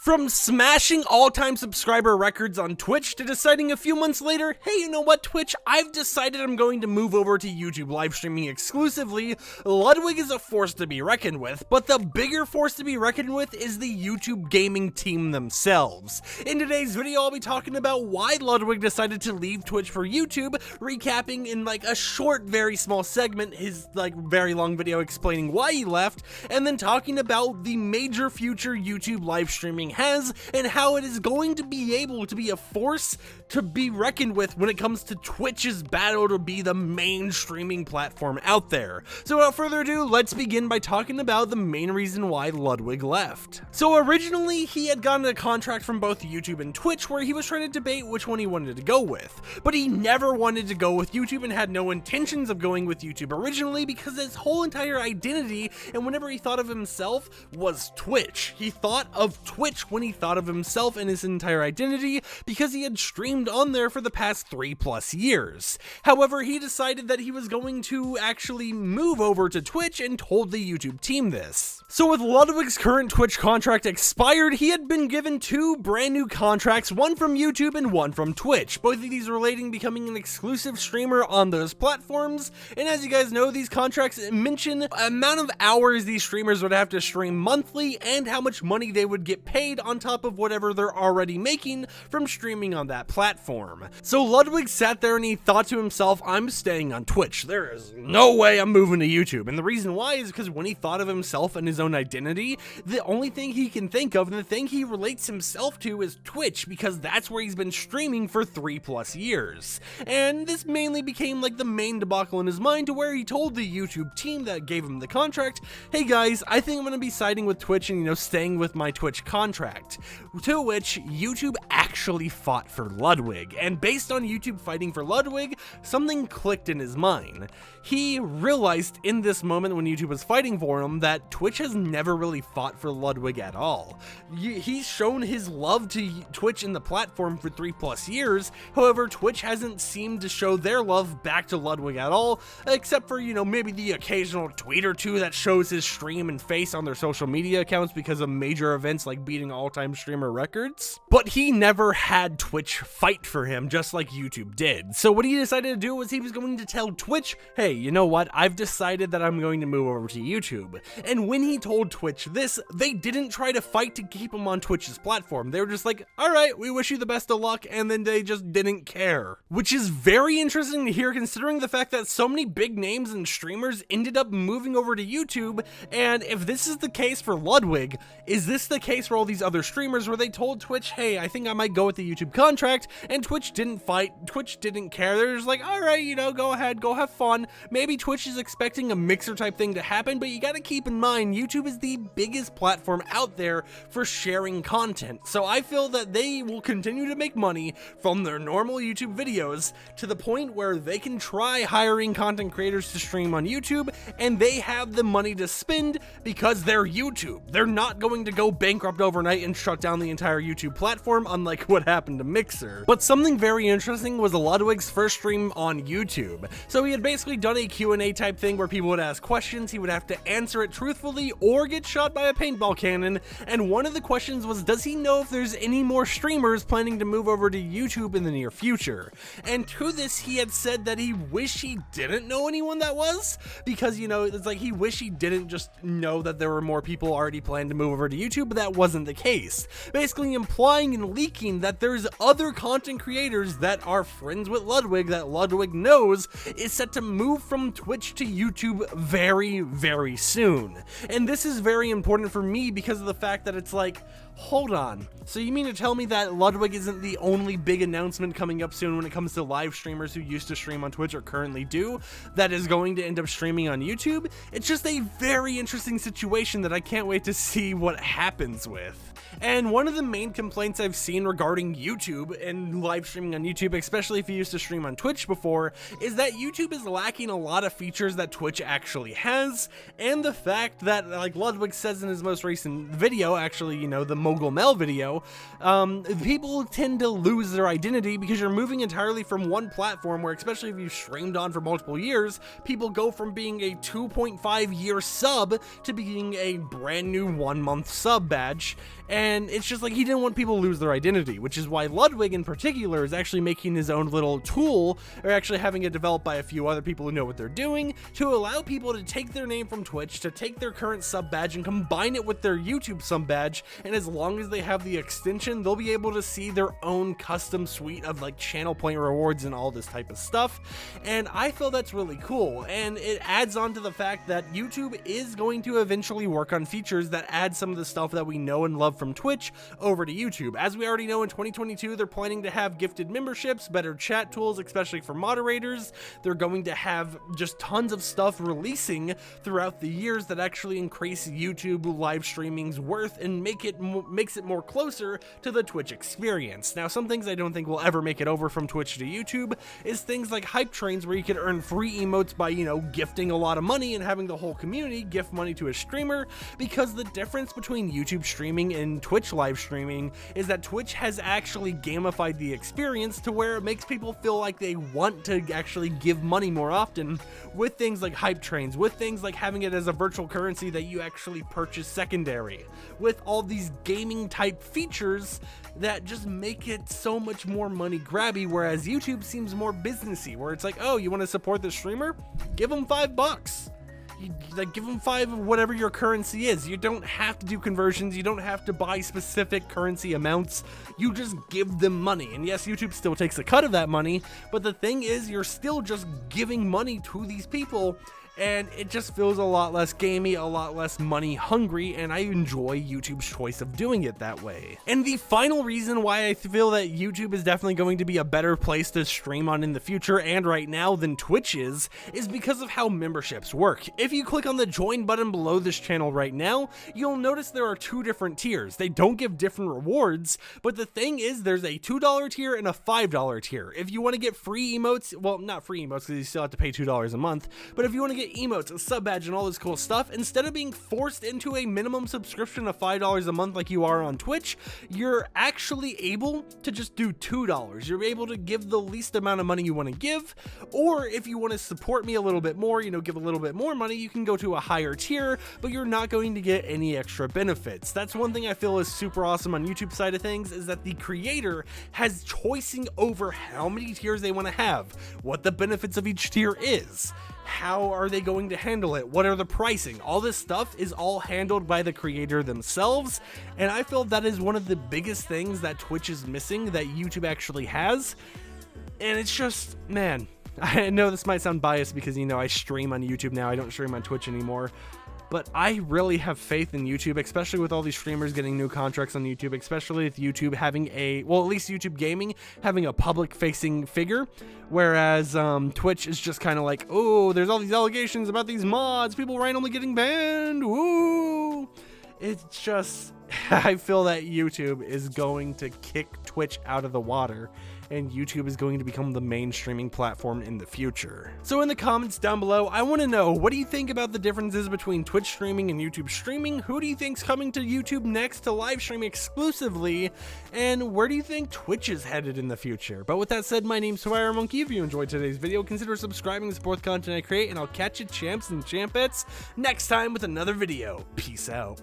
From smashing all-time subscriber records on Twitch to deciding a few months later, hey, you know what, Twitch, I've decided I'm going to move over to YouTube live streaming exclusively, Ludwig is a force to be reckoned with, but the bigger force to be reckoned with is the YouTube gaming team themselves. In today's video, I'll be talking about why Ludwig decided to leave Twitch for YouTube, recapping in like a short, very small segment his like very long video explaining why he left, and then talking about the major future YouTube live streaming has and how it is going to be able to be a force to be reckoned with when it comes to Twitch's battle to be the main streaming platform out there. So without further ado, let's begin by talking about the main reason why Ludwig left. So originally he had gotten a contract from both YouTube and Twitch where he was trying to debate which one he wanted to go with, but he never wanted to go with YouTube and had no intentions of going with YouTube originally because his whole entire identity and whenever he thought of himself was Twitch. He thought of Twitch when he thought of himself and his entire identity because he had streamed on there for the past 3+ years. However, he decided that he was going to actually move over to Twitch and told the YouTube team this. So with Ludwig's current Twitch contract expired, he had been given 2 brand new contracts, one from YouTube and one from Twitch, both of these relating becoming an exclusive streamer on those platforms. And as you guys know, these contracts mention the amount of hours these streamers would have to stream monthly and how much money they would get paid on top of whatever they're already making from streaming on that platform. So Ludwig sat there and he thought to himself, I'm staying on Twitch. There is no way I'm moving to YouTube. And the reason why is because when he thought of himself and his own identity, the only thing he can think of and the thing he relates himself to is Twitch because that's where he's been streaming for 3+ years. And this mainly became like the main debacle in his mind to where he told the YouTube team that gave him the contract, hey guys, I think I'm going to be siding with Twitch and staying with my Twitch contract. To which YouTube actually fought for Ludwig, and based on YouTube fighting for Ludwig, something clicked in his mind. He realized in this moment when YouTube was fighting for him that Twitch has never really fought for Ludwig at all. He's shown his love to Twitch in the platform for 3+ years, however Twitch hasn't seemed to show their love back to Ludwig at all, except for, maybe the occasional tweet or two that shows his stream and face on their social media accounts because of major events like beating all-time streamer records. But he never had Twitch fight for him just like YouTube did. So what he decided to do was he was going to tell Twitch, hey, you know what, I've decided that I'm going to move over to YouTube. And when he told Twitch this, they didn't try to fight to keep him on Twitch's platform. They were just like, alright, we wish you the best of luck, and then they just didn't care. Which is very interesting to hear considering the fact that so many big names and streamers ended up moving over to YouTube, and if this is the case for Ludwig, is this the case for all these other streamers where they told Twitch, hey, I think I might go with the YouTube contract, and Twitch didn't fight, Twitch didn't care, they're just like, alright, go ahead, go have fun. Maybe Twitch is expecting a mixer type thing to happen, but you gotta keep in mind, YouTube is the biggest platform out there for sharing content, so I feel that they will continue to make money from their normal YouTube videos to the point where they can try hiring content creators to stream on YouTube, and they have the money to spend because they're YouTube. They're not going to go bankrupt overnight and shut down the entire YouTube platform, unlike what happened to Mixer. But something very interesting was Ludwig's first stream on YouTube. So he had basically done a Q&A type thing where people would ask questions, he would have to answer it truthfully or get shot by a paintball cannon, and one of the questions was, does he know if there's any more streamers planning to move over to YouTube in the near future? And to this, he had said that he wished he didn't know anyone that was, because, it's like he wished he didn't just know that there were more people already planning to move over to YouTube, but that wasn't the case. Basically implying and leaking that there's other content creators that are friends with Ludwig that Ludwig knows is set to move from Twitch to YouTube very, very soon. And this is very important for me because of the fact that it's like, hold on, so you mean to tell me that Ludwig isn't the only big announcement coming up soon when it comes to live streamers who used to stream on Twitch or currently do that is going to end up streaming on YouTube? It's just a very interesting situation that I can't wait to see what happens with. And one of the main complaints I've seen regarding YouTube and live streaming on YouTube, especially if you used to stream on Twitch before, is that YouTube is lacking a lot of features that Twitch actually has, and the fact that, like Ludwig says in his most recent video, actually, the Mogul Mel video, people tend to lose their identity because you're moving entirely from one platform where, especially if you've streamed on for multiple years, people go from being a 2.5 year sub to being a brand new 1 month sub badge, And it's just like he didn't want people to lose their identity, which is why Ludwig in particular is actually making his own little tool, or actually having it developed by a few other people who know what they're doing, to allow people to take their name from Twitch, to take their current sub badge and combine it with their YouTube sub badge, and as long as they have the extension, they'll be able to see their own custom suite of like channel point rewards and all this type of stuff. And I feel that's really cool, and it adds on to the fact that YouTube is going to eventually work on features that add some of the stuff that we know and love from Twitch over to YouTube. As we already know, in 2022 they're planning to have gifted memberships, better chat tools, especially for moderators. They're going to have just tons of stuff releasing throughout the years that actually increase YouTube live streaming's worth and makes it more closer to the Twitch experience. Now, some things I don't think will ever make it over from Twitch to YouTube is things like hype trains, where you can earn free emotes by, you know, gifting a lot of money and having the whole community gift money to a streamer, because the difference between YouTube streaming and Twitch live streaming is that Twitch has actually gamified the experience to where it makes people feel like they want to actually give money more often, with things like hype trains, with things like having it as a virtual currency that you actually purchase secondary, with all these gaming type features that just make it so much more money grabby, whereas YouTube seems more businessy, where it's like, oh, you want to support the streamer? Give them $5. Like, give them 5 of whatever your currency is. You don't have to do conversions. You don't have to buy specific currency amounts. You just give them money. And yes, YouTube still takes a cut of that money, but the thing is, you're still just giving money to these people, and it just feels a lot less gamey, a lot less money hungry, and I enjoy YouTube's choice of doing it that way. And the final reason why I feel that YouTube is definitely going to be a better place to stream on in the future and right now than Twitch is because of how memberships work. If you click on the join button below this channel right now, you'll notice there are 2 different tiers. They don't give different rewards, but the thing is, there's a $2 tier and a $5 tier. If you want to get free emotes, well, not free emotes because you still have to pay $2 a month, but if you want to get emotes, a sub badge, and all this cool stuff, instead of being forced into a minimum subscription of $5 a month like you are on Twitch, you're actually able to just do $2. You're able to give the least amount of money you want to give, or if you want to support me a little bit more, you know, give a little bit more money, you can go to a higher tier, but you're not going to get any extra benefits. That's one thing I feel is super awesome on YouTube side of things, is that the creator has choicing over how many tiers they want to have, what the benefits of each tier is, how are they going to handle it, what are the pricing. All this stuff is all handled by the creator themselves, and I feel that is one of the biggest things that Twitch is missing that YouTube actually has. And it's just, man, I know this might sound biased because, you know, I stream on YouTube now, I don't stream on Twitch anymore, but I really have faith in YouTube, especially with all these streamers getting new contracts on YouTube, especially with YouTube having a, well, at least YouTube Gaming having a public-facing figure, whereas Twitch is just kind of like, oh, there's all these allegations about these mods, people randomly getting banned, woo! It's just, I feel that YouTube is going to kick Twitch out of the water, and YouTube is going to become the main streaming platform in the future. So in the comments down below, I want to know, what do you think about the differences between Twitch streaming and YouTube streaming? Who do you think's coming to YouTube next to live stream exclusively? And where do you think Twitch is headed in the future? But with that said, my name's FireMonkey. If you enjoyed today's video, consider subscribing to support the content I create, and I'll catch you champs and champettes next time with another video. Peace out.